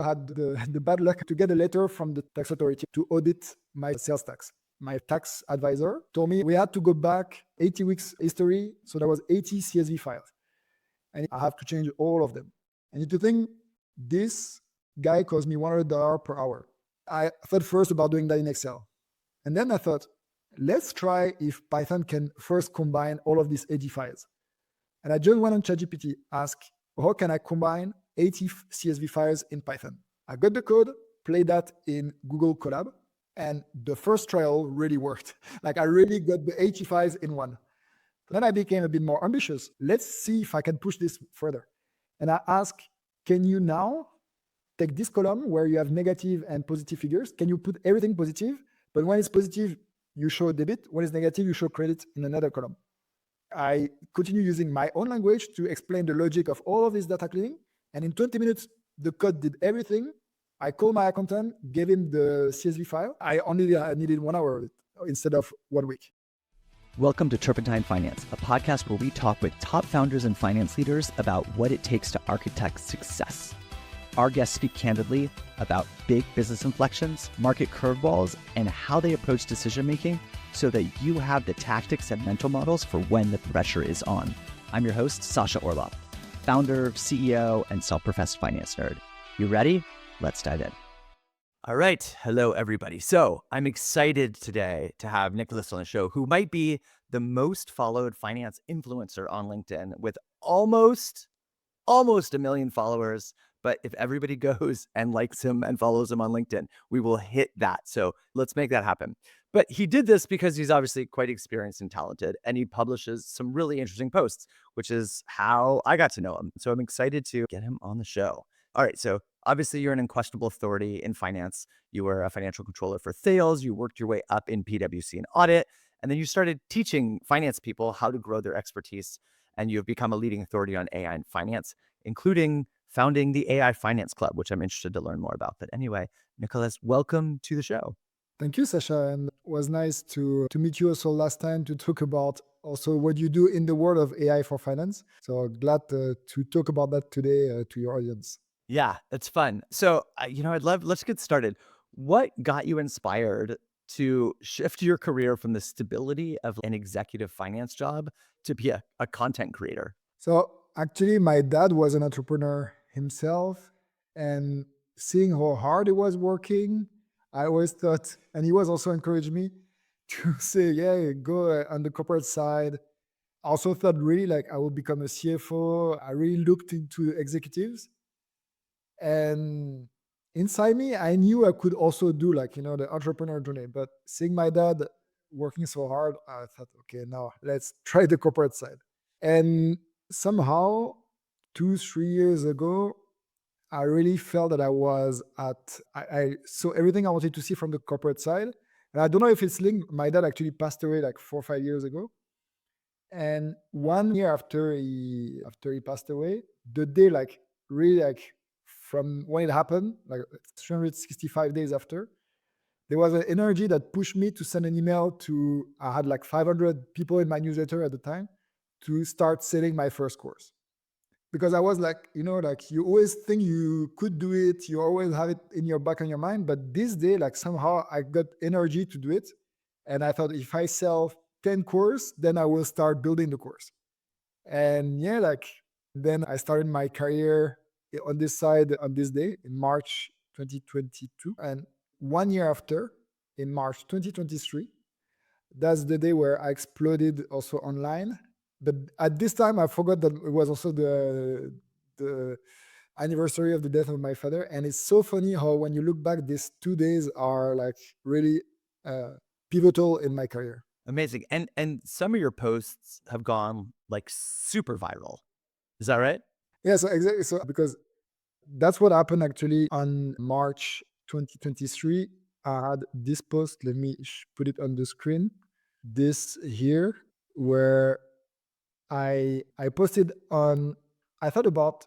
I had the bad luck to get a letter from the tax authority to audit my sales tax. My tax advisor told me we had to go back 80 weeks history. So there was 80 CSV files and I have to change all of them. And to think this guy cost me $100 per hour. I thought first about doing that in Excel. And then I thought, let's try if Python can first combine all of these 80 files. And I just went on ChatGPT, asked, how can I combine 80 CSV files in Python? I got the code, played that in Google Colab, and the first trial really worked. Like I really got the 80 files in one. Then I became a bit more ambitious. Let's see if I can push this further. And I asked, can you now take this column where you have negative and positive figures? Can you put everything positive? But when it's positive, you show debit. When it's negative, you show credit in another column. I continue using my own language to explain the logic of all of this data cleaning. And in 20 minutes, the code did everything. I called my accountant, gave him the CSV file. I only needed 1 hour of it instead of 1 week. Welcome to Turpentine Finance, a podcast where we talk with top founders and finance leaders about what it takes to architect success. Our guests speak candidly about big business inflections, market curveballs, and how they approach decision-making so that you have the tactics and mental models for when the pressure is on. I'm your host, Sasha Orloff, founder, CEO, and self-professed finance nerd. You ready? Let's dive in. All right. Hello, everybody. So I'm excited today to have Nicolas on the show, who might be the most followed finance influencer on LinkedIn with almost 1 million followers. But if everybody goes and likes him and follows him on LinkedIn, we will hit that. So let's make that happen. But he did this because he's obviously quite experienced and talented, and he publishes some really interesting posts, which is how I got to know him. So I'm excited to get him on the show. All right. So obviously you're an unquestionable authority in finance. You were a financial controller for Thales. You worked your way up in PwC and audit, and then you started teaching finance people how to grow their expertise. And you've become a leading authority on AI and finance, including founding the AI Finance Club, which I'm interested to learn more about. But anyway, Nicolas, welcome to the show. Thank you, Sasha. And it was nice to meet you also last time to talk about also what you do in the world of AI for finance. So glad to talk about that today to your audience. Yeah, it's fun. So, let's get started. What got you inspired to shift your career from the stability of an executive finance job to be a content creator? So actually, my dad was an entrepreneur himself, and seeing how hard he was working, I always thought, and he was also encouraged me to say, yeah, go on the corporate side. I also thought really like I would become a CFO. I really looked into executives, and inside me, I knew I could also do like, the entrepreneur journey. But seeing my dad working so hard, I thought, okay, now let's try the corporate side. And somehow, 2, 3 years ago, I really felt that I saw everything I wanted to see from the corporate side. And I don't know if it's linked. My dad actually passed away like 4 or 5 years ago. And 1 year after he passed away, the day like really like from when it happened, like 365 days after, there was an energy that pushed me to send an email to, I had like 500 people in my newsletter at the time, to start selling my first course. Because I was like, like you always think you could do it, you always have it in your back of your mind. But this day, like somehow I got energy to do it. And I thought if I sell 10 courses, then I will start building the course. And yeah, like then I started my career on this side on this day in March 2022. And 1 year after, in March 2023, that's the day where I exploded also online. But at this time, I forgot that it was also the anniversary of the death of my father. And it's so funny how when you look back, these 2 days are like really pivotal in my career. Amazing. And some of your posts have gone like super viral. Is that right? Yeah, so exactly. So because that's what happened actually on March 2023. I had this post. Let me put it on the screen. This here, where I posted on, I thought about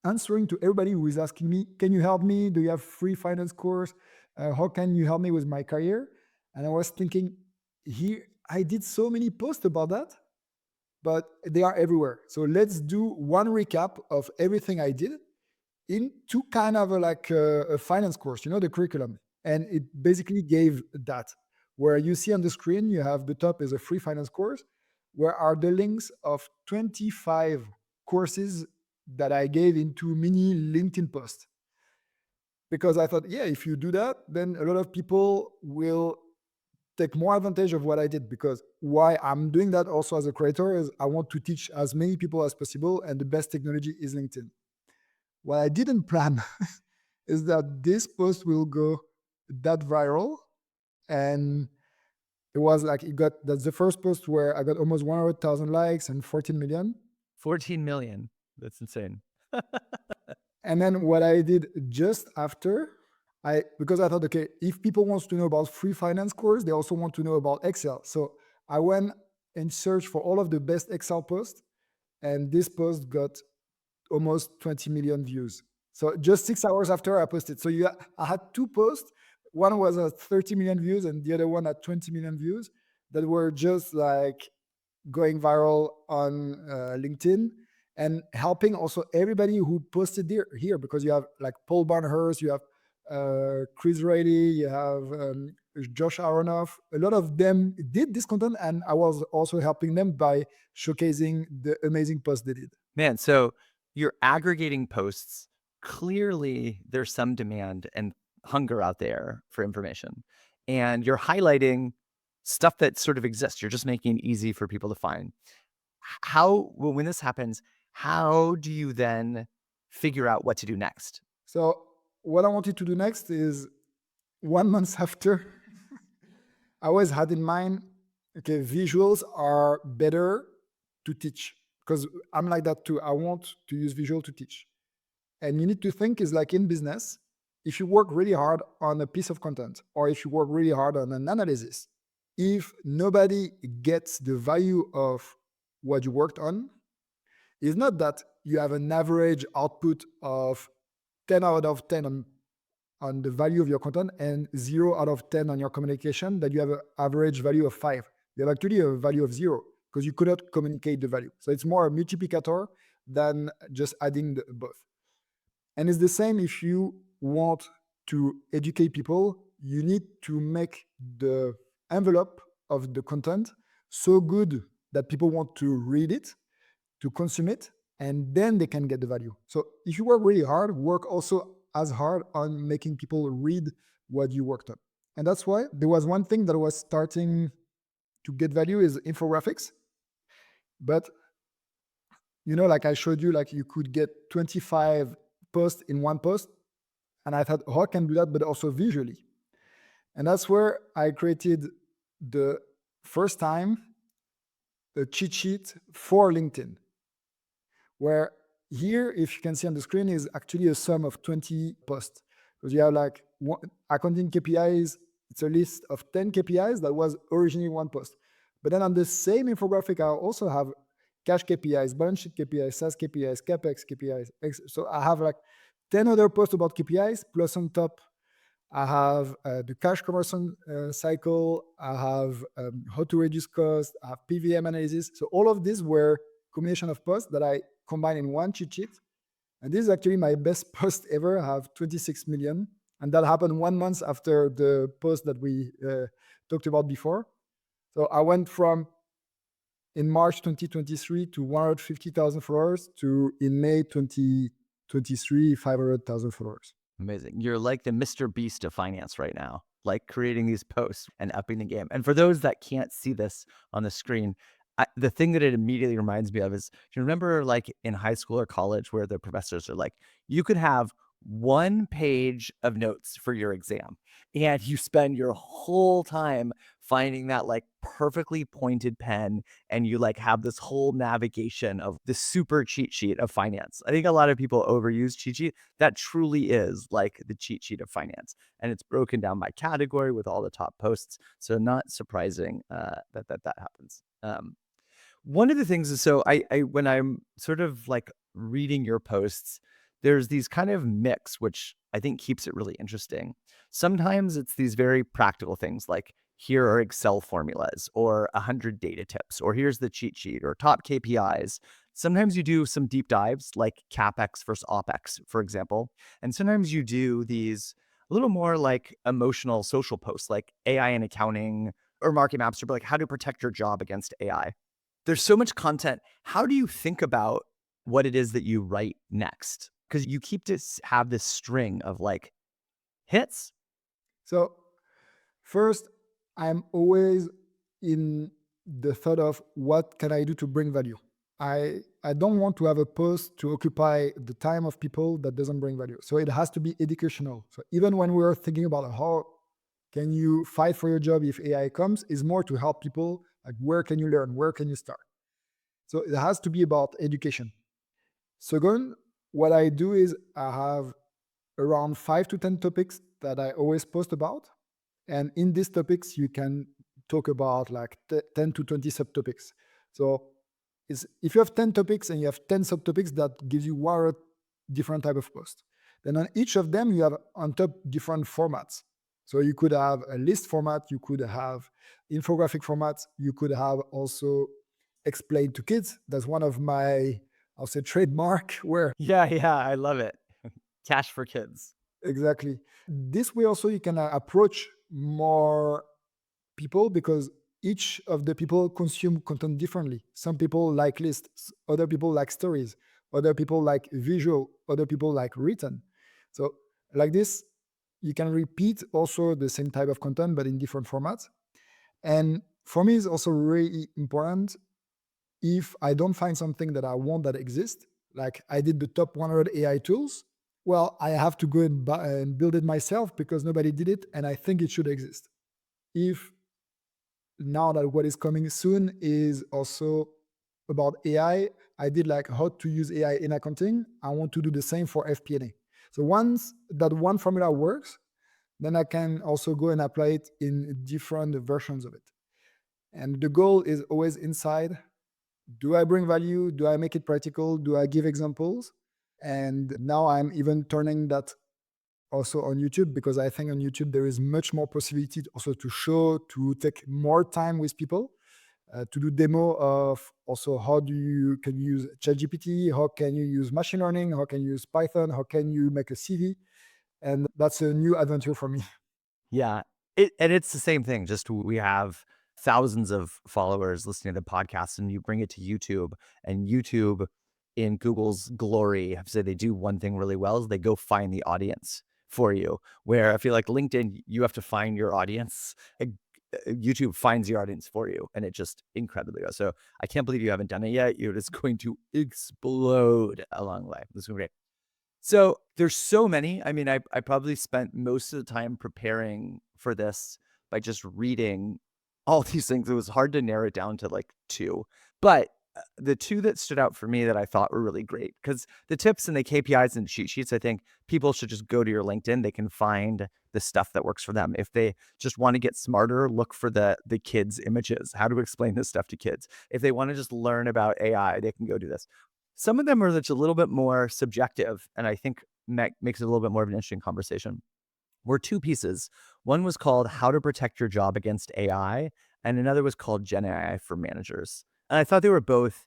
answering to everybody who is asking me, can you help me? Do you have free finance course? How can you help me with my career? And I was thinking, here, I did so many posts about that, but they are everywhere. So let's do one recap of everything I did into kind of a finance course, the curriculum. And it basically gave that. Where you see on the screen, you have the top is a free finance course, where are the links of 25 courses that I gave into mini LinkedIn posts. Because I thought, yeah, if you do that, then a lot of people will take more advantage of what I did. Because why I'm doing that also as a creator is I want to teach as many people as possible, and the best technology is LinkedIn. What I didn't plan is that this post will go that viral. And it was like, that's the first post where I got almost 100,000 likes and 14 million. 14 million. That's insane. And then what I did just after, because I thought, okay, if people want to know about free finance course, they also want to know about Excel. So I went and searched for all of the best Excel posts, and this post got almost 20 million views. So just 6 hours after I posted. So I had two posts. One was at 30 million views and the other one at 20 million views that were just like going viral on LinkedIn, and helping also everybody who posted here, because you have like Paul Barnhurst, you have Chris Rayleigh, you have Josh Aronoff. A lot of them did this content, and I was also helping them by showcasing the amazing posts they did. Man, so you're aggregating posts. Clearly, there's some demand and hunger out there for information. And you're highlighting stuff that sort of exists. You're just making it easy for people to find. When this happens, how do you then figure out what to do next? So what I wanted to do next is 1 month after, I always had in mind, okay, visuals are better to teach, because I'm like that too. I want to use visual to teach. And you need to think is like in business, if you work really hard on a piece of content, or if you work really hard on an analysis, if nobody gets the value of what you worked on, it's not that you have an average output of 10 out of 10 on the value of your content and 0 out of 10 on your communication, that you have an average value of 5. You have actually a value of 0 because you could not communicate the value. So it's more a multiplicator than just adding both. And it's the same if you want to educate people, you need to make the envelope of the content so good that people want to read it, to consume it, and then they can get the value. So if you work really hard, work also as hard on making people read what you worked on. And that's why there was one thing that was starting to get value is infographics. But like I showed you, like you could get 25 posts in one post. And I thought, oh, I can do that, but also visually. And that's where I created the first time a cheat sheet for LinkedIn, where here, if you can see on the screen, is actually a sum of 20 posts. Because you have like accounting KPIs, it's a list of 10 KPIs that was originally one post. But then on the same infographic, I also have cash KPIs, balance sheet KPIs, SaaS KPIs, CapEx KPIs. So I have like 10 other posts about KPIs, plus on top, I have the cash conversion cycle, I have how to reduce cost, I have PVM analysis. So all of these were combination of posts that I combined in one cheat sheet. And this is actually my best post ever. I have 26 million. And that happened 1 month after the post that we talked about before. So I went from in March 2023 to 150,000 followers to in May 2023, 500,000 followers. Amazing. You're like the Mr. Beast of finance right now, like creating these posts and upping the game. And for those that can't see this on the screen, the thing that it immediately reminds me of is, you remember like in high school or college where the professors are like, you could have 1 page of notes for your exam and you spend your whole time finding that like perfectly pointed pen, and you like have this whole navigation of the super cheat sheet of finance. I think a lot of people overuse cheat sheet. That truly is like the cheat sheet of finance, and it's broken down by category with all the top posts. So not surprising that happens. One of the things is, so I when I'm sort of like reading your posts, there's these kind of mix, which I think keeps it really interesting. Sometimes it's these very practical things like, here are Excel formulas, or 100 data tips, or here's the cheat sheet, or top KPIs. Sometimes you do some deep dives like CapEx versus OpEx, for example. And sometimes you do these a little more like emotional social posts like AI in accounting or market maps or like how to protect your job against AI. There's so much content. How do you think about what it is that you write next? Because you keep to have this string of like hits. So first, I'm always in the thought of what can I do to bring value. I don't want to have a post to occupy the time of people that doesn't bring value. So it has to be educational. So even when we're thinking about how can you fight for your job if AI comes, is more to help people like where can you learn, where can you start. So it has to be about education. Second, what I do is I have around 5 to 10 topics that I always post about. And in these topics, you can talk about like 10 to 20 subtopics. So if you have 10 topics and you have 10 subtopics, that gives you one different type of post. Then on each of them, you have on top different formats. So you could have a list format, you could have infographic formats, you could have also explain to kids. That's one of my, I'll say, trademark where Yeah, yeah, I love it. Cash for kids. exactly. This way also you can approach more people because each of the people consume content differently. Some people like lists, other people like stories, other people like visual, other people like written. So like this, you can repeat also the same type of content but in different formats. And for me, it's also really important if I don't find something that I want that exists, like I did the top 100 AI tools, well, I have to go and buy and build it myself because nobody did it and I think it should exist. If now that what is coming soon is also about AI, I did like how to use AI in accounting. I want to do the same for FP&A. So once that one formula works, then I can also go and apply it in different versions of it. And the goal is always inside. Do I bring value? Do I make it practical? Do I give examples? And now I'm even turning that also on YouTube because I think on YouTube there is much more possibility also to show, to take more time with people, to do demo of also how do you can you use ChatGPT, how can you use machine learning, how can you use Python, how can you make a CV, and that's a new adventure for me. Yeah. And it's the same thing, just we have thousands of followers listening to podcasts, and you bring it to YouTube, and YouTube in Google's glory have said they do one thing really well is they go find the audience for you. Where I feel like LinkedIn, you have to find your audience. YouTube finds your audience for you, and it just incredibly well. So I can't believe you haven't done it yet. You're just going to explode along the way. This is great. So there's so many. I mean, I probably spent most of the time preparing for this by just reading all these things. It was hard to narrow it down to like two, but the two that stood out for me that I thought were really great because the tips and the KPIs and cheat sheets, I think people should just go to your LinkedIn. They can find the stuff that works for them. If they just want to get smarter, look for the kids' images, how to explain this stuff to kids. If they want to just learn about AI, they can go do this. Some of them are just a little bit more subjective, and I think makes it a little bit more of an interesting conversation. Were two pieces. One was called How to Protect Your Job Against AI, and another was called Gen AI for Managers. And I thought they were both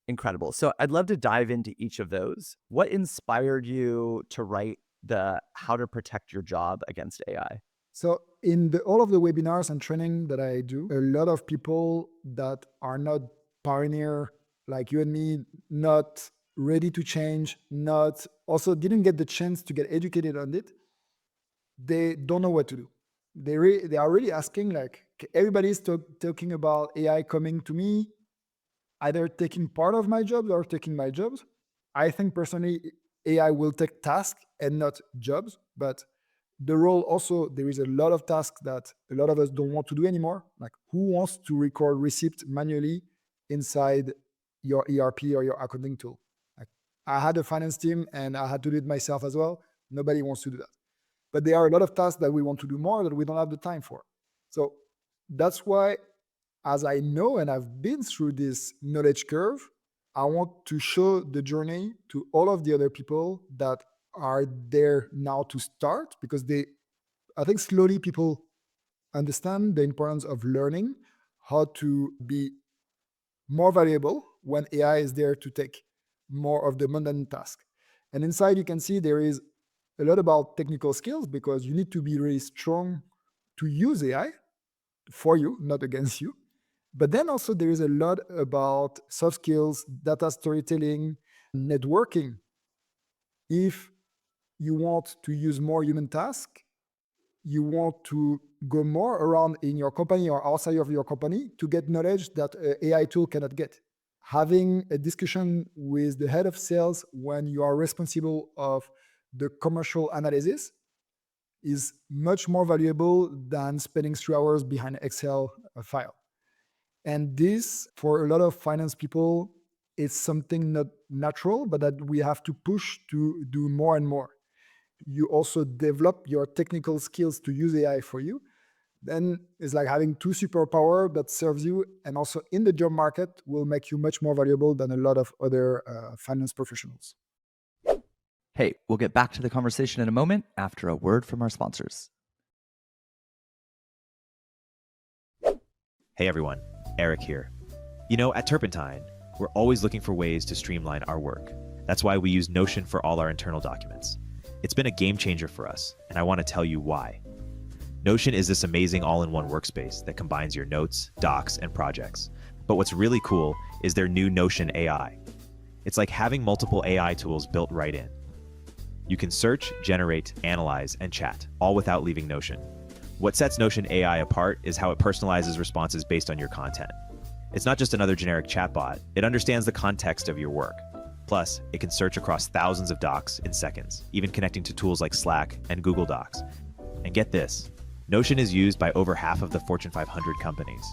incredible. So I'd love to dive into each of those. What inspired you to write the How to Protect Your Job Against AI? So in all of the webinars and training that I do, a lot of people that are not pioneer like you and me, not ready to change, not also didn't get the chance to get educated on it, they don't know what to do. They are really asking like everybody's talking about AI coming to me, either taking part of my jobs or taking my jobs. I think personally, AI will take tasks and not jobs, but the role also, there is a lot of tasks that a lot of us don't want to do anymore. Like who wants to record receipt manually inside your ERP or your accounting tool? Like I had a finance team and I had to do it myself as well. Nobody wants to do that. But there are a lot of tasks that we want to do more that we don't have the time for. So that's why, as I know and I've been through this knowledge curve, I want to show the journey to all of the other people that are there now to start because I think slowly people understand the importance of learning how to be more valuable when AI is there to take more of the mundane task. And inside you can see there is a lot about technical skills, because you need to be really strong to use AI for you, not against you. But then also there is a lot about soft skills, data storytelling, networking. If you want to use more human tasks, you want to go more around in your company or outside of your company to get knowledge that an AI tool cannot get. Having a discussion with the head of sales when you are responsible of the commercial analysis is much more valuable than spending 3 hours behind Excel file. And this, for a lot of finance people, is something not natural, but that we have to push to do more and more. You also develop your technical skills to use AI for you. Then it's like having two superpower that serves you, and also in the job market will make you much more valuable than a lot of other finance professionals. Hey, we'll get back to the conversation in a moment after a word from our sponsors. Hey everyone, Eric here. You know, at Turpentine, we're always looking for ways to streamline our work. That's why we use Notion for all our internal documents. It's been a game changer for us, and I want to tell you why. Notion is this amazing all-in-one workspace that combines your notes, docs, and projects. But what's really cool is their new Notion AI. It's like having multiple AI tools built right in. You can search, generate, analyze, and chat, all without leaving Notion. What sets Notion AI apart is how it personalizes responses based on your content. It's not just another generic chatbot, it understands the context of your work. Plus, it can search across thousands of docs in seconds, even connecting to tools like Slack and Google Docs. And get this, Notion is used by over half of the Fortune 500 companies.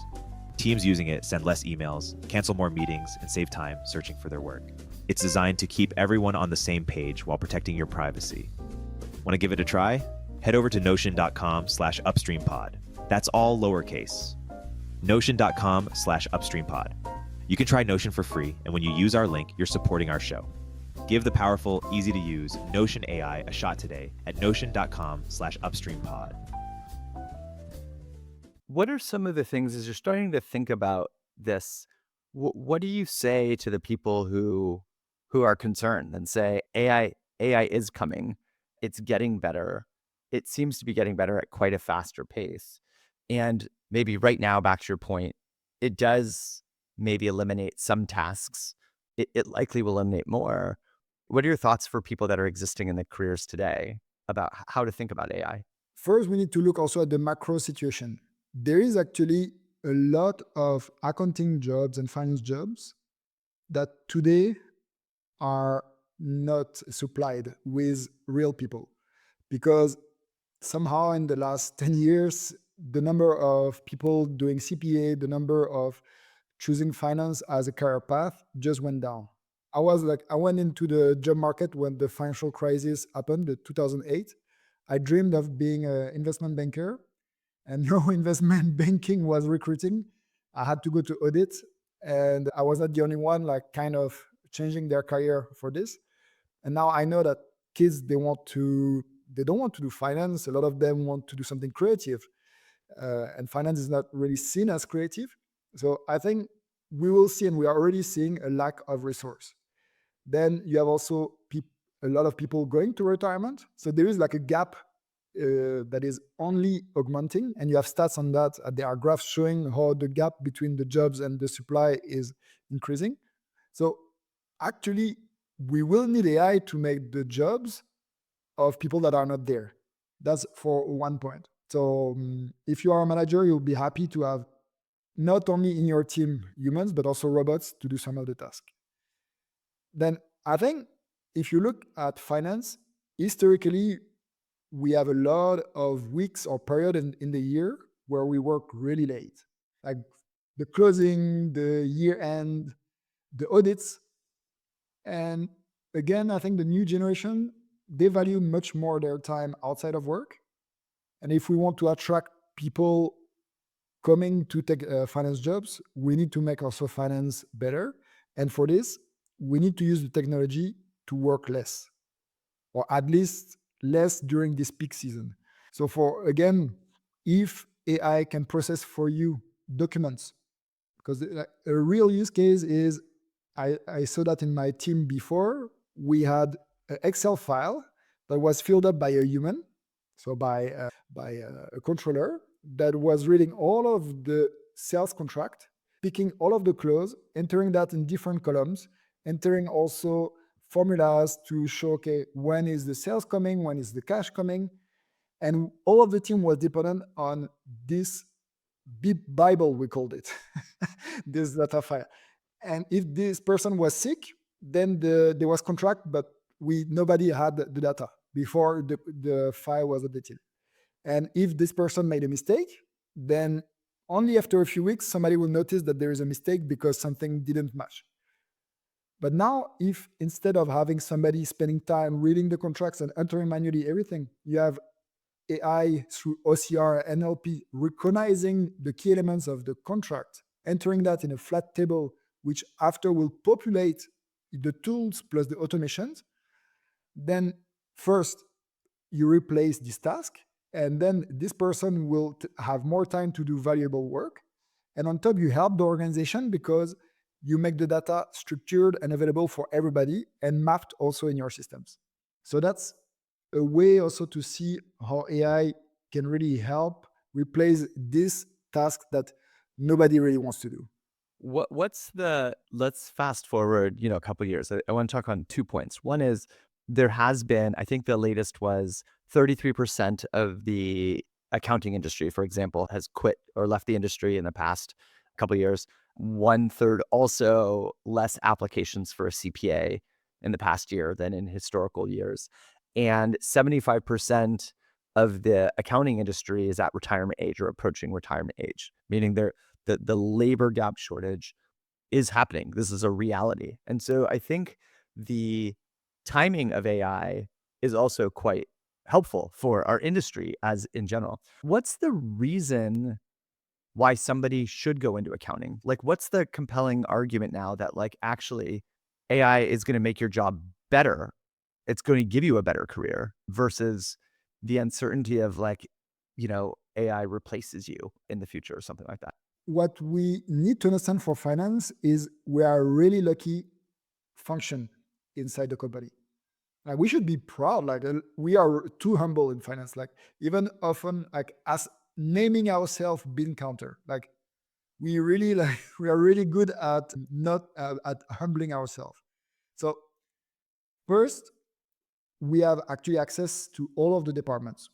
Teams using it send less emails, cancel more meetings, and save time searching for their work. It's designed to keep everyone on the same page while protecting your privacy. Want to give it a try? Head over to notion.com/upstreampod. That's all lowercase. Notion.com/upstreampod. You can try Notion for free, and when you use our link, you're supporting our show. Give the powerful, easy-to-use Notion AI a shot today at notion.com/upstreampod. What are some of the things, as you're starting to think about this, what do you say to the people who are concerned and say AI is coming, it's getting better, it seems to be getting better at quite a faster pace, and maybe right now, back to your point, it does maybe eliminate some tasks, it likely will eliminate more. What are your thoughts for people that are existing in the careers today about how to think about AI? First, we need to look also at the macro situation. There is actually a lot of accounting jobs and finance jobs that today are not supplied with real people, because somehow in the last 10 years, the number of people doing CPA, the number of choosing finance as a career path just went down. I went into the job market when the financial crisis happened in 2008. I dreamed of being an investment banker, and no investment banking was recruiting. I had to go to audit, and I was not the only one like kind of changing their career for this. And now I know that kids, they don't want to do finance. A lot of them want to do something creative, and finance is not really seen as creative. So I think we will see, and we are already seeing a lack of resource. Then you have also a lot of people going to retirement. So there is like a gap that is only augmenting, and you have stats on that. There are graphs showing how the gap between the jobs and the supply is increasing. So actually, we will need AI to make the jobs of people that are not there. That's for one point. So if you are a manager, you'll be happy to have not only in your team humans, but also robots to do some of the tasks. Then I think if you look at finance, historically, we have a lot of weeks or period in the year where we work really late, like the closing, the year end, the audits. And again, I think the new generation, they value much more their time outside of work. And if we want to attract people coming to take finance jobs, we need to make also finance better. And for this, we need to use the technology to work less, or at least less during this peak season. So again, if AI can process for you documents, because a real use case is I saw that in my team before. We had an Excel file that was filled up by a human, so by a controller that was reading all of the sales contract, picking all of the clause, entering that in different columns, entering also formulas to show, okay, when is the sales coming, when is the cash coming, and all of the team was dependent on this Bible, we called it, this data file. And if this person was sick, then there was contract, but nobody had the data before the file was updated. And if this person made a mistake, then only after a few weeks, somebody will notice that there is a mistake because something didn't match. But now, if instead of having somebody spending time reading the contracts and entering manually everything, you have AI through OCR, NLP, recognizing the key elements of the contract, entering that in a flat table, which after will populate the tools plus the automations, then first you replace this task, and then this person will have more time to do valuable work. And on top, you help the organization because you make the data structured and available for everybody and mapped also in your systems. So that's a way also to see how AI can really help replace this task that nobody really wants to do. Let's fast forward, a couple of years. I want to talk on 2 points. One is there has been, I think the latest was 33% of the accounting industry, for example, has quit or left the industry in the past couple of years. 1/3 also less applications for a CPA in the past year than in historical years. And 75% of the accounting industry is at retirement age or approaching retirement age, meaning the labor gap shortage is happening. This is a reality. And so I think the timing of AI is also quite helpful for our industry as in general. What's the reason why somebody should go into accounting? Like, what's the compelling argument now that like actually AI is going to make your job better? It's going to give you a better career versus the uncertainty of like, AI replaces you in the future or something like that. What we need to understand for finance is we are a really lucky function inside the company. Like we should be proud. Like we are too humble in finance. Like even often, like as naming ourselves bean counter. Like we really like we are really good at not at humbling ourselves. So first, we have actually access to all of the departments.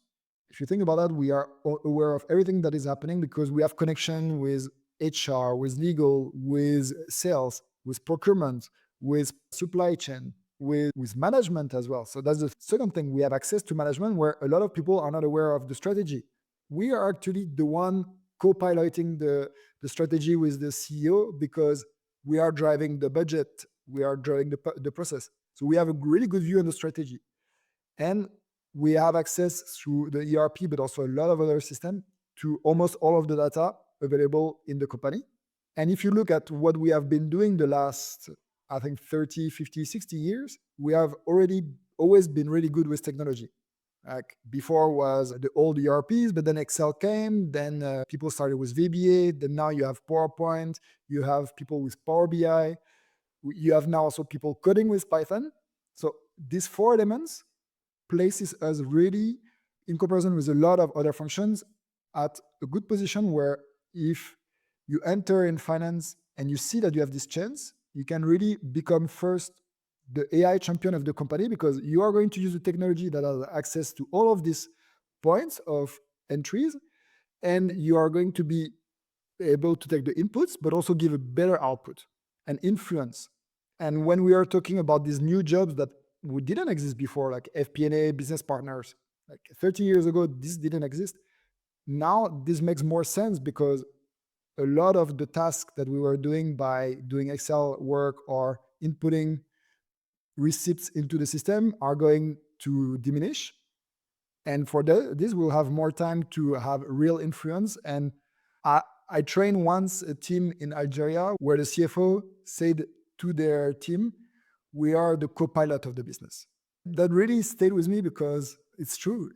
If you think about that, we are aware of everything that is happening because we have connection with HR, with legal, with sales, with procurement, with supply chain, with management as well. So that's the second thing. We have access to management where a lot of people are not aware of the strategy. We are actually the one co-piloting the strategy with the CEO because we are driving the budget, we are driving the process. So we have a really good view on the strategy. And we have access through the ERP, but also a lot of other systems to almost all of the data available in the company. And if you look at what we have been doing the last, I think, 30, 50, 60 years, we have already always been really good with technology. Like before was the old ERPs, but then Excel came, then people started with VBA, then now you have PowerPoint, you have people with Power BI, you have now also people coding with Python. So these four elements places us really, in comparison with a lot of other functions, at a good position where if you enter in finance and you see that you have this chance, you can really become first the AI champion of the company because you are going to use the technology that has access to all of these points of entries, and you are going to be able to take the inputs, but also give a better output and influence. And when we are talking about these new jobs that didn't exist before, like FP&A, business partners, like 30 years ago, this didn't exist. Now this makes more sense because a lot of the tasks that we were doing by doing Excel work or inputting receipts into the system are going to diminish. And for this, we'll have more time to have real influence. And I trained once a team in Algeria where the CFO said to their team, we are the co-pilot of the business. That really stayed with me because it's true.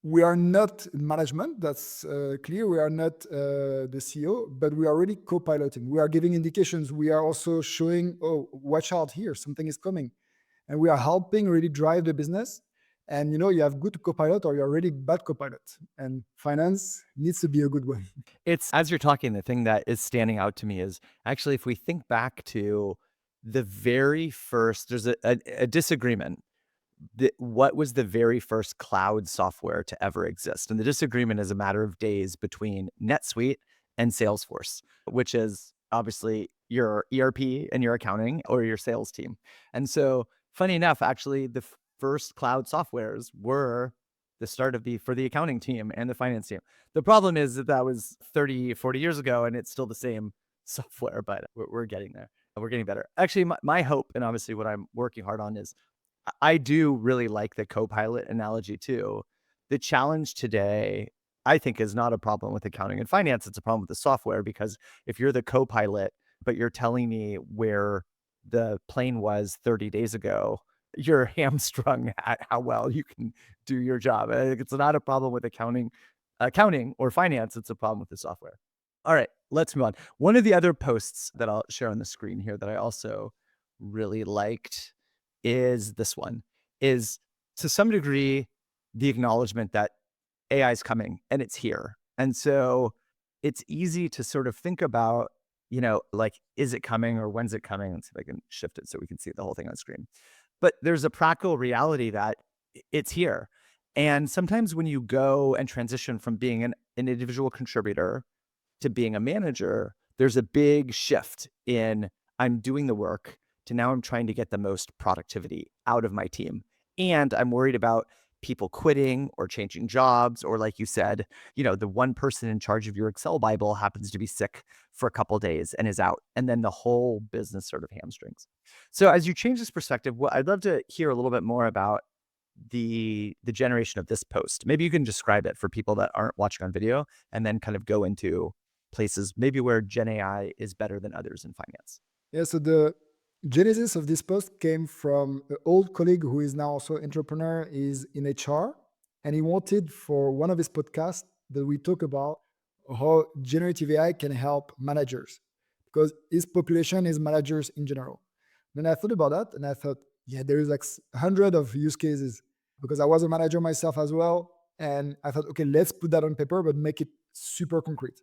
We are not management, that's clear. We are not the CEO, but we are already co-piloting. We are giving indications. We are also showing, oh, watch out here, something is coming. And we are helping really drive the business. And you have good co-pilot or you're really bad co-pilot. And finance needs to be a good one. It's as you're talking, the thing that is standing out to me is actually if we think back to the very first, there's a disagreement. What was the very first cloud software to ever exist? And the disagreement is a matter of days between NetSuite and Salesforce, which is obviously your ERP and your accounting or your sales team. And so, funny enough, actually, the first cloud softwares were the start of for the accounting team and the finance team. The problem is that that was 30, 40 years ago, and it's still the same software, but we're getting there. We're getting better. Actually, my hope, and obviously what I'm working hard on is I do really like the co-pilot analogy too. The challenge today, I think, is not a problem with accounting and finance. It's a problem with the software because if you're the co-pilot, but you're telling me where the plane was 30 days ago, you're hamstrung at how well you can do your job. It's not a problem with accounting or finance. It's a problem with the software. All right, let's move on. One of the other posts that I'll share on the screen here that I also really liked is this one, is to some degree the acknowledgement that AI is coming and it's here. And so it's easy to sort of think about, like, is it coming or when's it coming? Let's see if I can shift it so we can see the whole thing on screen. But there's a practical reality that it's here. And sometimes when you go and transition from being an individual contributor to being a manager, there's a big shift in I'm doing the work to now I'm trying to get the most productivity out of my team. And I'm worried about people quitting or changing jobs, or like you said, the one person in charge of your Excel Bible happens to be sick for a couple days and is out. And then the whole business sort of hamstrings. So as you change this perspective, I'd love to hear a little bit more about the generation of this post. Maybe you can describe it for people that aren't watching on video and then kind of go into places maybe where Gen AI is better than others in finance. Yeah, so the genesis of this post came from an old colleague who is now also entrepreneur, is in HR, and he wanted for one of his podcasts that we talk about how generative AI can help managers because his population is managers in general. Then I thought about that and I thought, yeah, there is like 100 of use cases because I was a manager myself as well. And I thought, okay, let's put that on paper, but make it super concrete.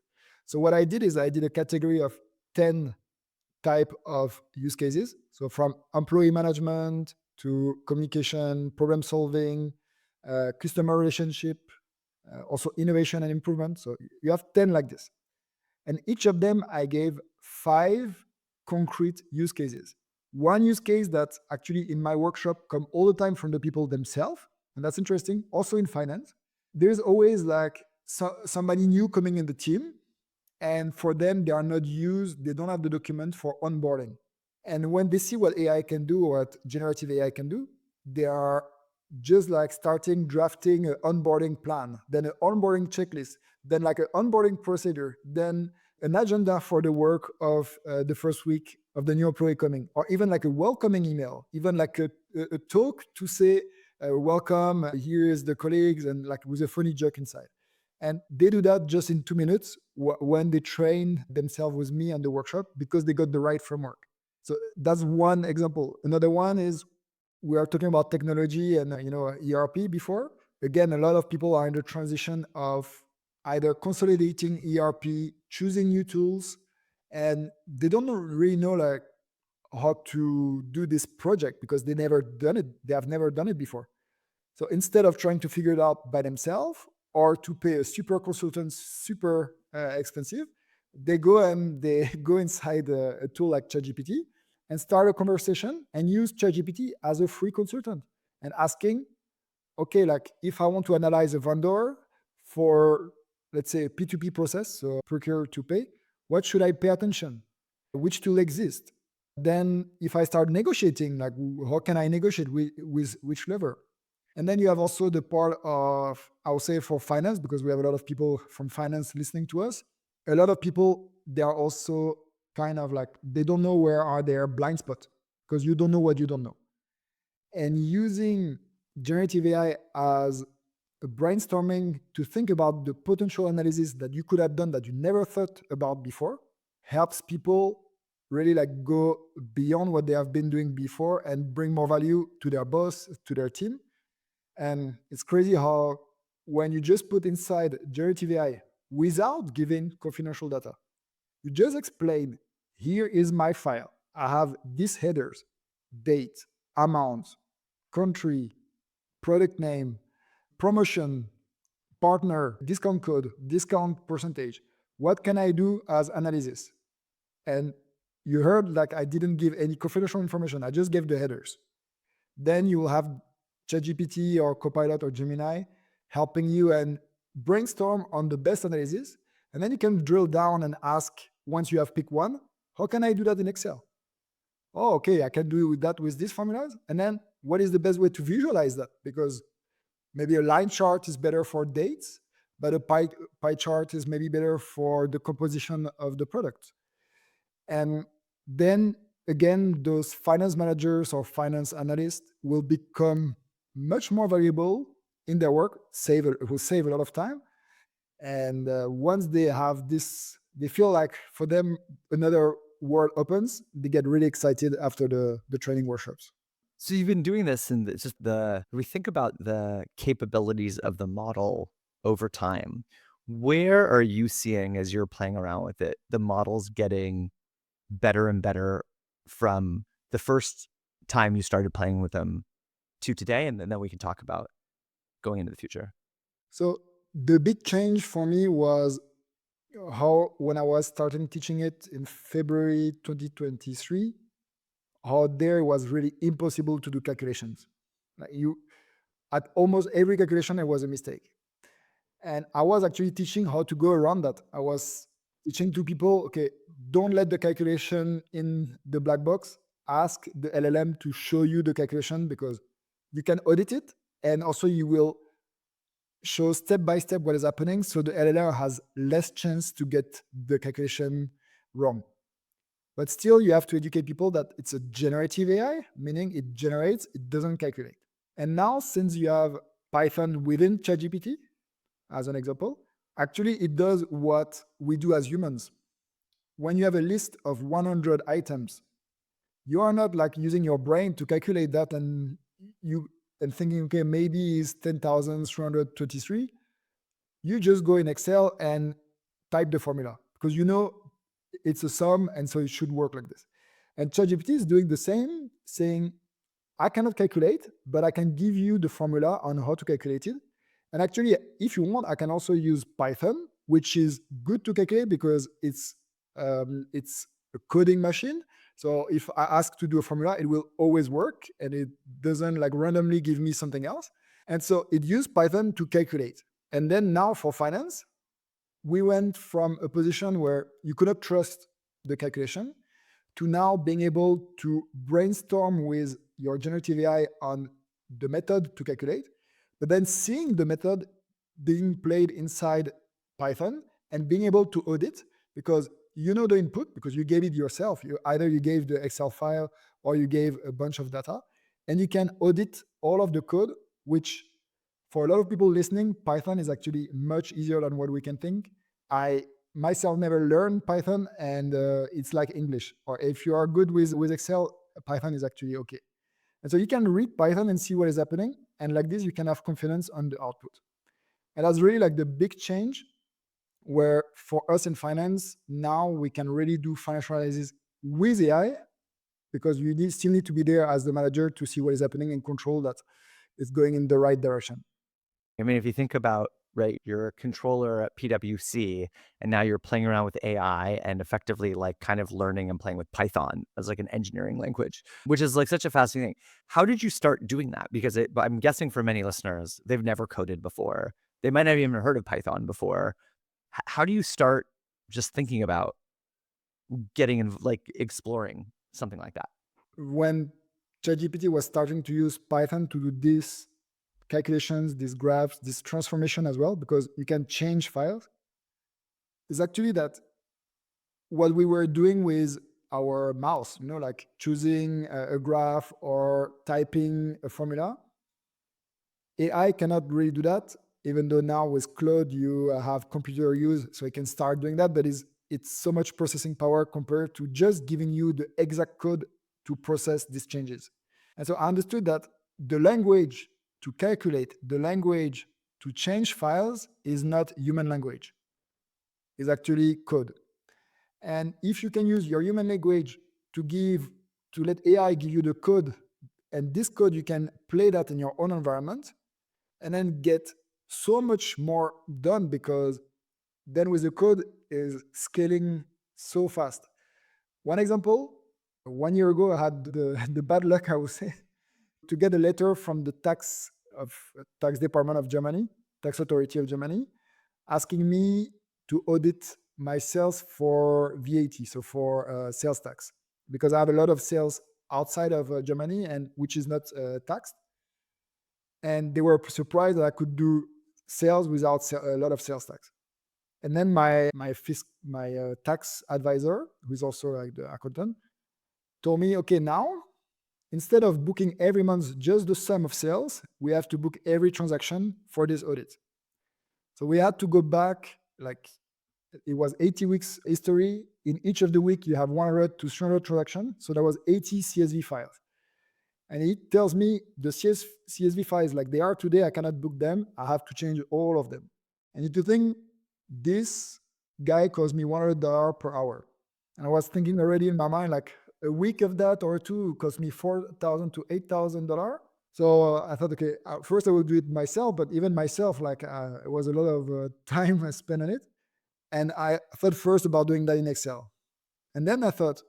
So what I did is I did a category of 10 type of use cases. So from employee management to communication, problem solving, customer relationship, also innovation and improvement. So you have 10 like this. And each of them, I gave 5 concrete use cases. One use case that actually in my workshop come all the time from the people themselves. And that's interesting. Also in finance, there's always like somebody new coming in the team. And for them, they are not used, they don't have the document for onboarding. And when they see what AI can do, what generative AI can do, they are just like starting drafting an onboarding plan, then an onboarding checklist, then like an onboarding procedure, then an agenda for the work of the first week of the new employee coming, or even like a welcoming email, even like a talk to say, welcome, here is the colleagues, and like with a funny joke inside. And they do that just in 2 minutes when they train themselves with me on the workshop because they got the right framework. So that's one example. Another one is we are talking about technology and ERP before. Again, a lot of people are in the transition of either consolidating ERP, choosing new tools, and they don't really know like how to do this project because they never done it. They have never done it before. So instead of trying to figure it out by themselves or to pay a super consultant, super expensive, they go and they go inside a tool like ChatGPT and start a conversation and use ChatGPT as a free consultant and asking, okay, like if I want to analyze a vendor for, let's say, a P2P process, so procure to pay, what should I pay attention? Which tool exists? Then if I start negotiating, like how can I negotiate with which level? And then you have also the part of, I would say for finance, because we have a lot of people from finance listening to us. A lot of people, they are also kind of like, they don't know where are their blind spots because you don't know what you don't know. And using generative AI as a brainstorming to think about the potential analysis that you could have done that you never thought about before helps people really like go beyond what they have been doing before and bring more value to their boss, to their team. And it's crazy how when you just put inside generative AI without giving confidential data, you just explain, here is my file. I have these headers, date, amount, country, product name, promotion, partner, discount code, discount percentage. What can I do as analysis? And you heard like I didn't give any confidential information. I just gave the headers. Then you will have ChatGPT or Copilot or Gemini helping you and brainstorm on the best analysis. And then you can drill down and ask, once you have picked one, how can I do that in Excel? Oh, okay, I can do that with these formulas. And then what is the best way to visualize that? Because maybe a line chart is better for dates, but a pie chart is maybe better for the composition of the product. And then again, those finance managers or finance analysts will become much more valuable in their work, will save a lot of time. And once they have this, they feel like for them another world opens. They get really excited after the training workshops. So you've been doing this, and it's just we think about the capabilities of the model over time. Where are you seeing, as you're playing around with it, the models getting better and better from the first time you started playing with them to today? And then we can talk about going into the future. So the big change for me was how when I was starting teaching it in February 2023, how there it was really impossible to do calculations. Like you, at almost every calculation, it was a mistake. And I was actually teaching how to go around that. I was teaching to people, okay, don't let the calculation in the black box. Ask the LLM to show you the calculation because you can audit it. And also you will show step by step what is happening. So the LLM has less chance to get the calculation wrong. But still, you have to educate people that it's a generative AI, meaning it generates, it doesn't calculate. And now, since you have Python within ChatGPT, as an example, actually it does what we do as humans. When you have a list of 100 items, you are not like using your brain to calculate that and thinking, okay, maybe it's 10,323. You just go in Excel and type the formula because you know it's a sum, and so it should work like this. And ChatGPT is doing the same, saying, I cannot calculate, but I can give you the formula on how to calculate it. And actually, if you want, I can also use Python, which is good to calculate because it's a coding machine. So if I ask to do a formula, it will always work, and it doesn't like randomly give me something else. And so it used Python to calculate. And then now for finance, we went from a position where you could not trust the calculation to now being able to brainstorm with your generative AI on the method to calculate, but then seeing the method being played inside Python and being able to audit because you know the input because you gave it yourself. Either you gave the Excel file or you gave a bunch of data, and you can audit all of the code, which for a lot of people listening, Python is actually much easier than what we can think. I myself never learned Python, and it's like English. Or if you are good with Excel, Python is actually okay. And so you can read Python and see what is happening. And like this, you can have confidence on the output. And that's really like the big change where for us in finance, now we can really do financial analysis with AI because you still need to be there as the manager to see what is happening and control that it's going in the right direction. I mean, if you think about, right, you're a controller at PwC, and now you're playing around with AI and effectively like kind of learning and playing with Python as like an engineering language, which is like such a fascinating thing. How did you start doing that? Because I'm guessing for many listeners, they've never coded before. They might not have even heard of Python before. How do you start just thinking about getting in, like exploring something like that? When ChatGPT was starting to use Python to do these calculations, these graphs, this transformation as well, because you can change files, is actually that what we were doing with our mouse, like choosing a graph or typing a formula. AI cannot really do that even though now with Claude, you have computer use, so it can start doing that, but it's so much processing power compared to just giving you the exact code to process these changes. And so I understood that the language to calculate, the language to change files is not human language, it's actually code. And if you can use your human language to let AI give you the code, and this code you can play that in your own environment, and then get so much more done, because then with the code is scaling so fast. One example, 1 year ago, I had the bad luck, I would say, to get a letter from the tax department of Germany, tax authority of Germany, asking me to audit my sales for VAT, so for sales tax, because I have a lot of sales outside of Germany, and which is not taxed. And they were surprised that I could do sales without a lot of sales tax. And then my tax advisor, who is also like the accountant, told me, okay, now instead of booking every month just the sum of sales, we have to book every transaction for this audit. So we had to go back, like it was 80 weeks history. In each of the week, you have 100 to 300 transactions. So there was 80 CSV files. And it tells me the CSV files like they are today, I cannot book them. I have to change all of them. And you to think this guy cost me $100 per hour. And I was thinking already in my mind, like a week of that or two cost me $4,000 to $8,000. So I thought, okay, first I will do it myself, but even myself, like it was a lot of time I spent on it. And I thought first about doing that in Excel. And then I thought,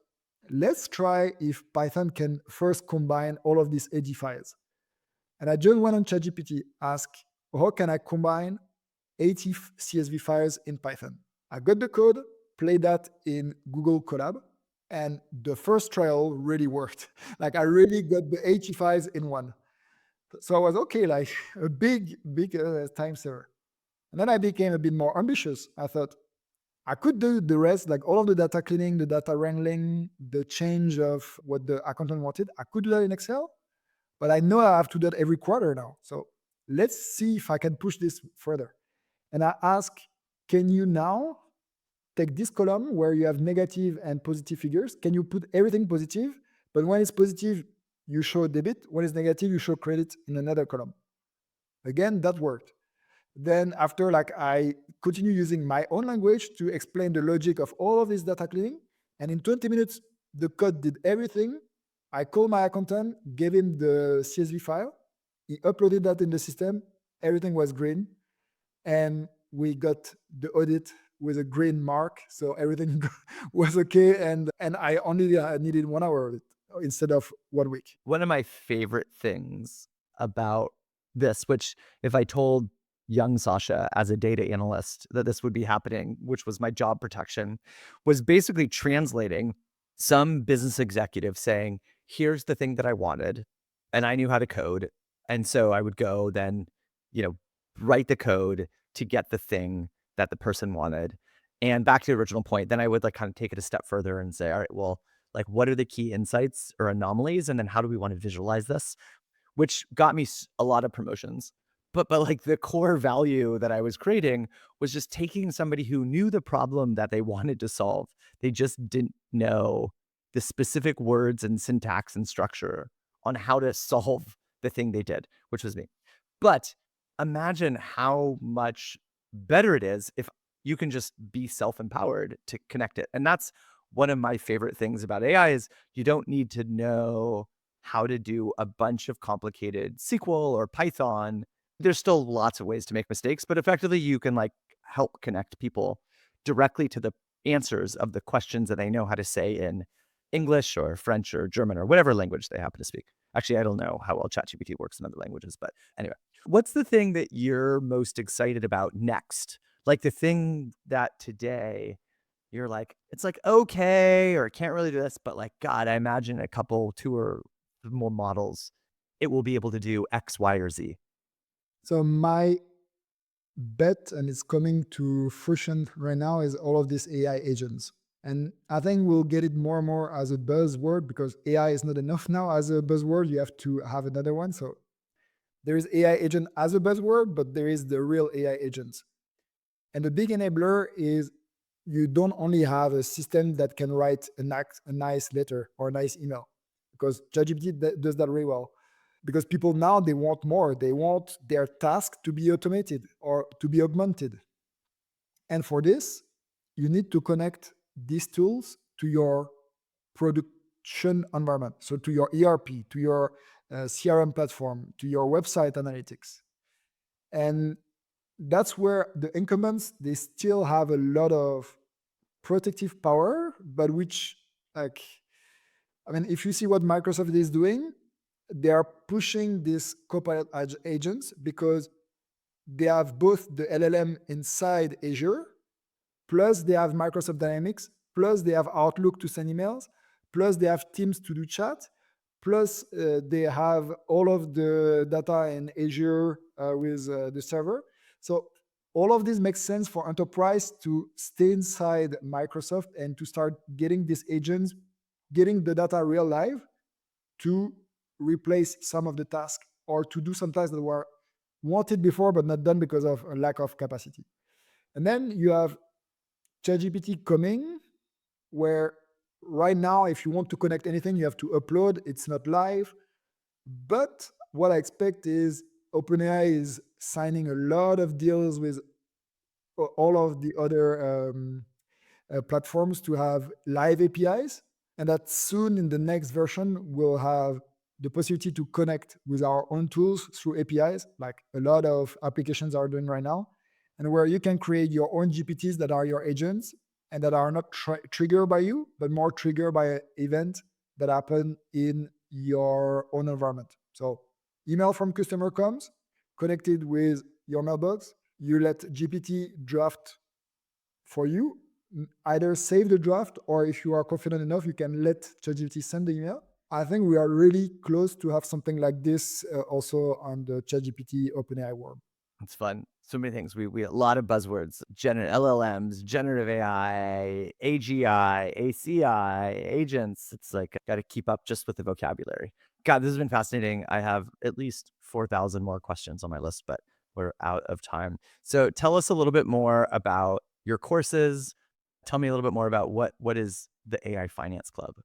let's try if Python can first combine all of these AD files. And I just went on ChatGPT, asked, how can I combine 80 CSV files in Python? I got the code, played that in Google Colab, and the first trial really worked. Like I really got the 80 files in one. So I was okay, like a big time saver. And then I became a bit more ambitious. I thought I could do the rest, like all of the data cleaning, the data wrangling, the change of what the accountant wanted. I could do that in Excel, but I know I have to do that every quarter now. So let's see if I can push this further. And I ask, can you now take this column where you have negative and positive figures? Can you put everything positive? But when it's positive, you show debit. When it's negative, you show credit in another column. Again, that worked. Then after, like, I continue using my own language to explain the logic of all of this data cleaning. And in 20 minutes, the code did everything. I called my accountant, gave him the CSV file. He uploaded that in the system. Everything was green. And we got the audit with a green mark. So everything was okay. And I only needed 1 hour of it instead of 1 week. One of my favorite things about this, which if I told young Sasha as a data analyst that this would be happening, which was my job protection, was basically translating some business executive saying, here's the thing that I wanted, and I knew how to code. And so I would go then, write the code to get the thing that the person wanted. And back to the original point, then I would like kind of take it a step further and say, all right, well, like what are the key insights or anomalies? And then how do we want to visualize this? Which got me a lot of promotions. But like the core value that I was creating was just taking somebody who knew the problem that they wanted to solve. They just didn't know the specific words and syntax and structure on how to solve the thing they did, which was me. But imagine how much better it is if you can just be self-empowered to connect it. And that's one of my favorite things about AI is you don't need to know how to do a bunch of complicated SQL or Python. There's still lots of ways to make mistakes, but effectively you can like help connect people directly to the answers of the questions that they know how to say in English or French or German or whatever language they happen to speak. Actually, I don't know how well ChatGPT works in other languages, but anyway. What's the thing that you're most excited about next? Like the thing that today you're like, it's like, okay, or can't really do this, but like, God, I imagine a couple, 2 or more models, it will be able to do X, Y, or Z. So my bet, and it's coming to fruition right now, is all of these AI agents. And I think we'll get it more and more as a buzzword, because AI is not enough now as a buzzword. You have to have another one. So There is AI agent as a buzzword, but there is the real AI agents. And the big enabler is you don't only have a system that can write a nice letter or a nice email, because ChatGPT does that really well. Because people now, they want more. They want their task to be automated or to be augmented. And for this, you need to connect these tools to your production environment. So to your ERP, to your CRM platform, to your website analytics. And that's where the incumbents, they still have a lot of protective power, but which, like, I mean, if you see what Microsoft is doing, they are pushing these Copilot agents because they have both the LLM inside Azure, plus they have Microsoft Dynamics, plus they have Outlook to send emails, plus they have Teams to do chat, plus they have all of the data in Azure with the server. So all of this makes sense for enterprise to stay inside Microsoft and to start getting these agents, getting the data real live to replace some of the tasks or to do some tasks that were wanted before but not done because of a lack of capacity. And then you have ChatGPT coming, where right now, if you want to connect anything, you have to upload. It's not live. But what I expect is OpenAI is signing a lot of deals with all of the other platforms to have live APIs, and that soon in the next version we'll have the possibility to connect with our own tools through APIs, like a lot of applications are doing right now, and where you can create your own GPTs that are your agents and that are not triggered by you, but more triggered by an event that happen in your own environment. So email from customer comes, connected with your mailbox, you let GPT draft for you, either save the draft, or if you are confident enough, you can let ChatGPT send the email. I think we are really close to have something like this also on the ChatGPT OpenAI world. It's fun. So many things. We a lot of buzzwords: LLMs, generative AI, AGI, ACI, agents. It's like got to keep up just with the vocabulary. God, this has been fascinating. I have at least 4,000 more questions on my list, but we're out of time. So tell us a little bit more about your courses. Tell me a little bit more about what is the AI Finance Club.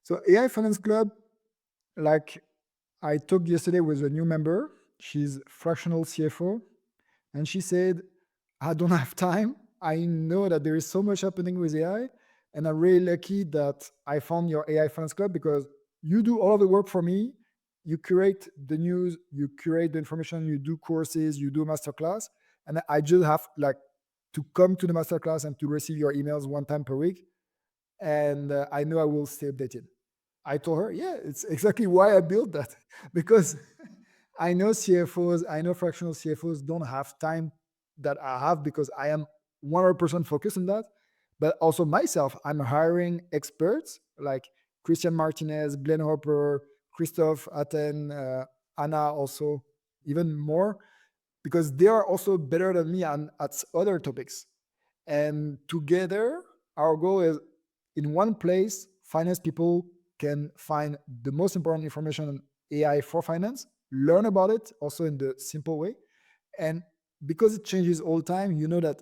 So AI Finance Club, like I talked yesterday with a new member. She's fractional CFO. And she said, I don't have time. I know that there is so much happening with AI. And I'm really lucky that I found your AI Finance Club because you do all of the work for me. You curate the news, you curate the information, you do courses, you do masterclass. And I just have like to come to the masterclass and to receive your emails one time per week. And I know I will stay updated. I told her, yeah, it's exactly why I built that because I know CFOs, I know fractional CFOs don't have time that I have because I am 100% focused on that. But also myself, I'm hiring experts like Christian Martinez, Glenn Hopper, Christophe Atten, Anna also, even more, because they are also better than me at other topics. And together, our goal is in one place, finance people can find the most important information on AI for finance, learn about it also in the simple way. And because it changes all the time, you know that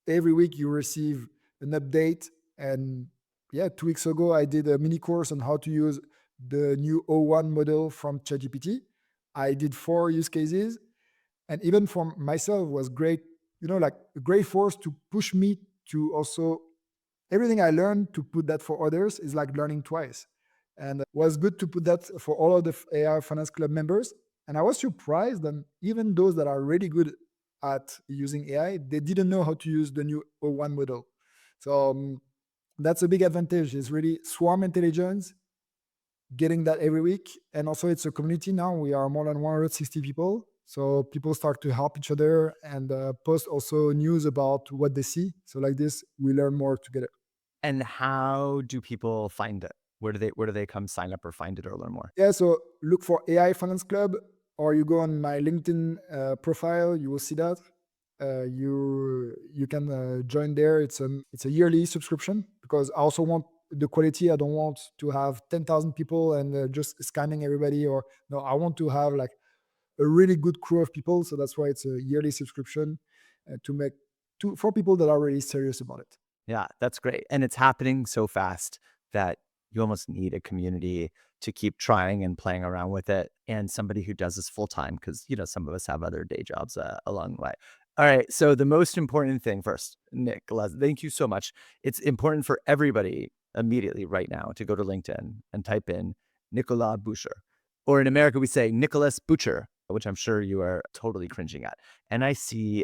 every week you receive an update. And yeah, 2 weeks ago, I did a mini course on how to use the new O1 model from ChatGPT. I did 4 use cases. And even for myself was great, like a great force to push me to also everything I learned to put that for others is like learning twice. And it was good to put that for all of the AI Finance Club members. And I was surprised that even those that are really good at using AI, they didn't know how to use the new O1 model. So that's a big advantage. It's really swarm intelligence, getting that every week. And also it's a community now. We are more than 160 people. So people start to help each other and post also news about what they see. So like this, we learn more together. And how do people find it? Where do they come sign up or find it or learn more? Yeah, so look for AI Finance Club, or you go on my LinkedIn profile. You will see that. You can join there. It's a yearly subscription because I also want the quality. I don't want to have 10,000 people and just scanning everybody. Or no, I want to have like a really good crew of people. So that's why it's a yearly subscription for people that are really serious about it. Yeah, that's great. And it's happening so fast that you almost need a community to keep trying and playing around with it, and somebody who does this full time, because some of us have other day jobs along the way. All right. So the most important thing first, Nicolas, thank you so much. It's important for everybody immediately right now to go to LinkedIn and type in Nicolas Boucher. Or in America, we say Nicolas Boucher, which I'm sure you are totally cringing at. NicolasBoucher.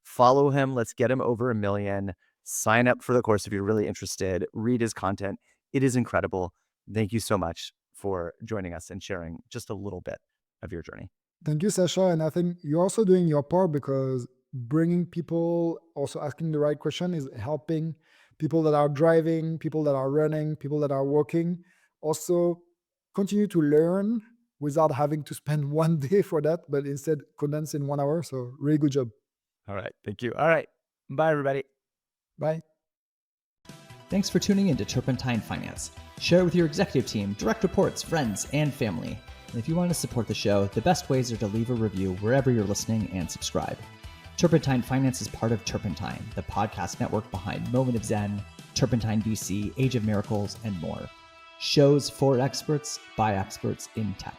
Follow him. Let's get him over 1 million. Sign up for the course if you're really interested. Read his content. It is incredible. Thank you so much for joining us and sharing just a little bit of your journey. Thank you, Sasha. And I think you're also doing your part, because bringing people, also asking the right question, is helping people that are driving, people that are running, people that are walking, also continue to learn without having to spend one day for that, but instead condense in 1 hour. So really good job. All right. Thank you. All right. Bye, everybody. Bye. Thanks for tuning in to Turpentine Finance. Share it with your executive team, direct reports, friends, and family. And if you want to support the show, the best ways are to leave a review wherever you're listening and subscribe. Turpentine Finance is part of Turpentine, the podcast network behind Moment of Zen, Turpentine VC, Age of Miracles, and more. Shows for experts by experts in tech.